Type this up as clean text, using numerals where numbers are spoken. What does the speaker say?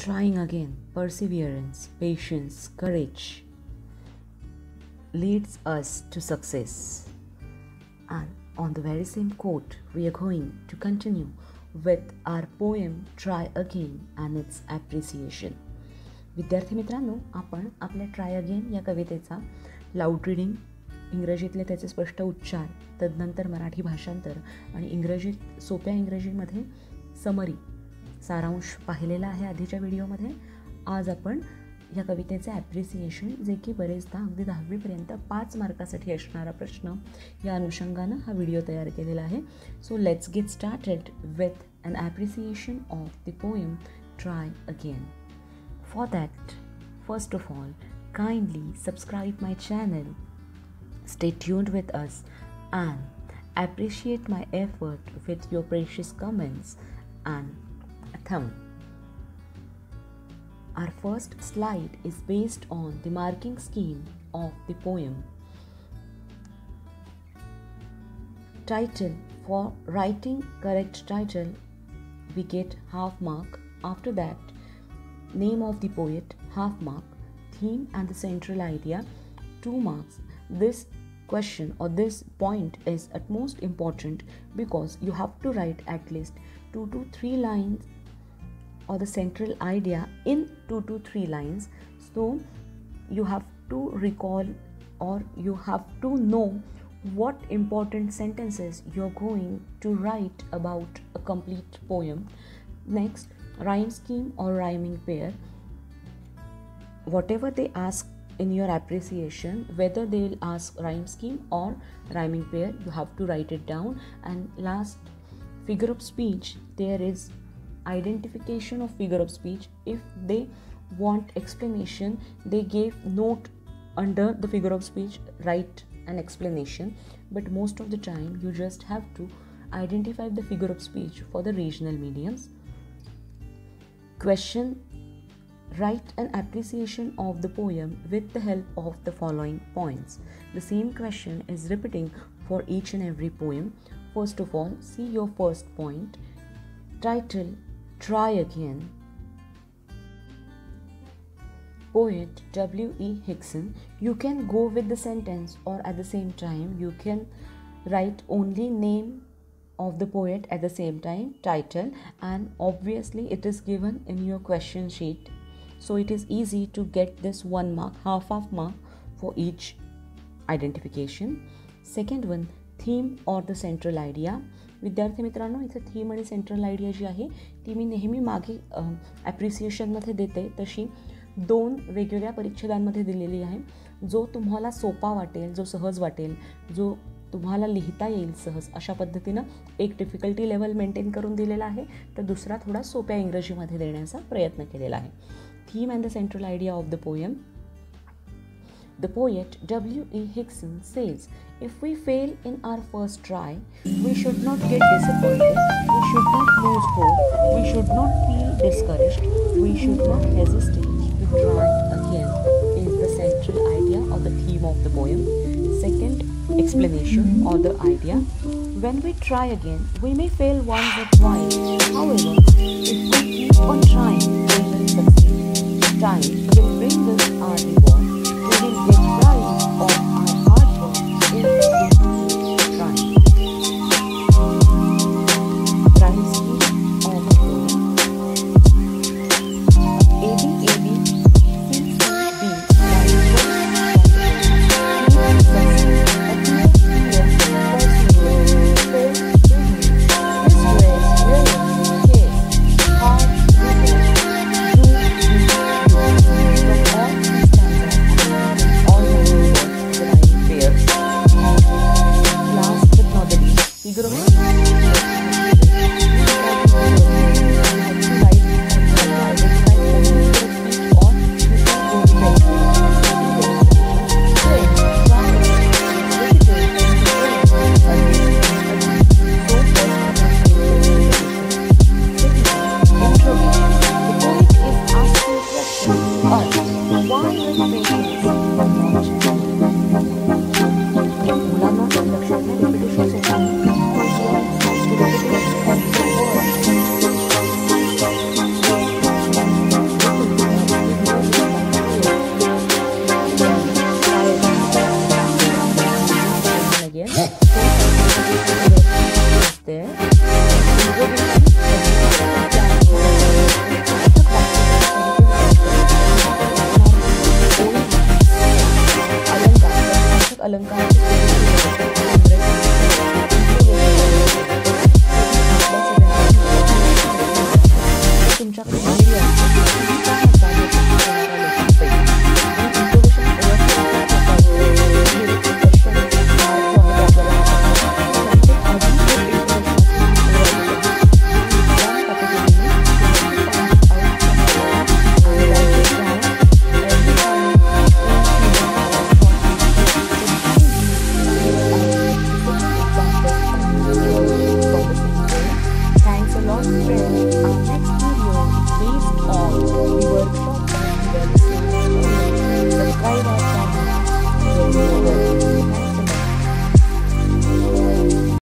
trying again, perseverance, patience, courage leads us to success. And on the very same quote, we are going to continue with our poem Try Again and its appreciation. विद्यार्थी मित्रांनो, आपण आपल्या try again या कवितेचा loud reading, इंग्रजीतले त्याचे स्पष्ट उच्चार, तदनंतर मराठी भाषांतर आणि इंग्रजीत सोप्या इंग्रजीमध्ये समरी सारांश पाहिलेला आहे आधीच्या व्हिडिओमध्ये. आज आपण या कवितेचे ॲप्रिसिएशन, जे की बरेचदा अगदी 10वीपर्यंत 5 मार्कासाठी असणारा प्रश्न, या अनुषंगानं हा व्हिडिओ तयार केलेला आहे. So let's get started with an appreciation of the poem try again. For that, first of all, kindly subscribe my channel, stay tuned with us and appreciate my effort with your precious comments and a thumb. Our first slide is based on the marking scheme of the poem. Title: for writing correct title, we get half mark. After that, name of the poet, half mark. Theme and the central idea, 2 marks. This question or this point is at most important because you have to write at least 2 to 3 lines or the central idea in 2 to 3 lines. So you have to recall or you have to know what important sentences you're going to write about a complete poem. Next, rhyme scheme or rhyming pair. Whatever they ask in your appreciation, whether they will ask rhyme scheme or rhyming pair, you have to write it down. And last, figure of speech. There is identification of figure of speech. If they want explanation, they gave note under the figure of speech, write an explanation. But most of the time you just have to identify the figure of speech for the regional mediums. Question: write an appreciation of the poem with the help of the following points. The same question is repeating for each and every poem. First of all, see your first point. Title: Try Again. Poet W.E. Hickson. You can go with the sentence, or at the same time you can write only name of the poet at the same time, title, and obviously it is given in your question sheet, so it is easy to get this 1 mark, half mark for each identification. Second one, theme or the central idea. विद्यार्थी मित्रांनो, इथे theme आणि central idea जी आहे ती मी नेहमी मागे ॲप्रिसिएशनमध्ये देते तशी 2 वेगवेगळ्या परिच्छेदांमध्ये दिलेली आहे. जो तुम्हाला सोपा वाटेल, जो सहज वाटेल, जो तुम्हाला लिहिता येईल सहज, अशा पद्धतीनं एक डिफिकल्टी लेवल मेंटेन करून दिलेला आहे, तर दुसरा थोडा सोप्या इंग्रजीमध्ये देण्याचा प्रयत्न केलेला आहे. Theme and the central idea of the poem. The poet W.E. Hickson says, if we fail in our first try, we should not get disappointed, we should not lose hope, we should not feel discouraged, we should not hesitate to try again, is the central idea or the theme of the poem. Second, explanation or the idea. When we try again, we may fail once or twice. However, if we keep on trying, we will succeed. Time will bring us our reward. We will get prize of our hard work if we try. Rhyme scheme of the poem. Why will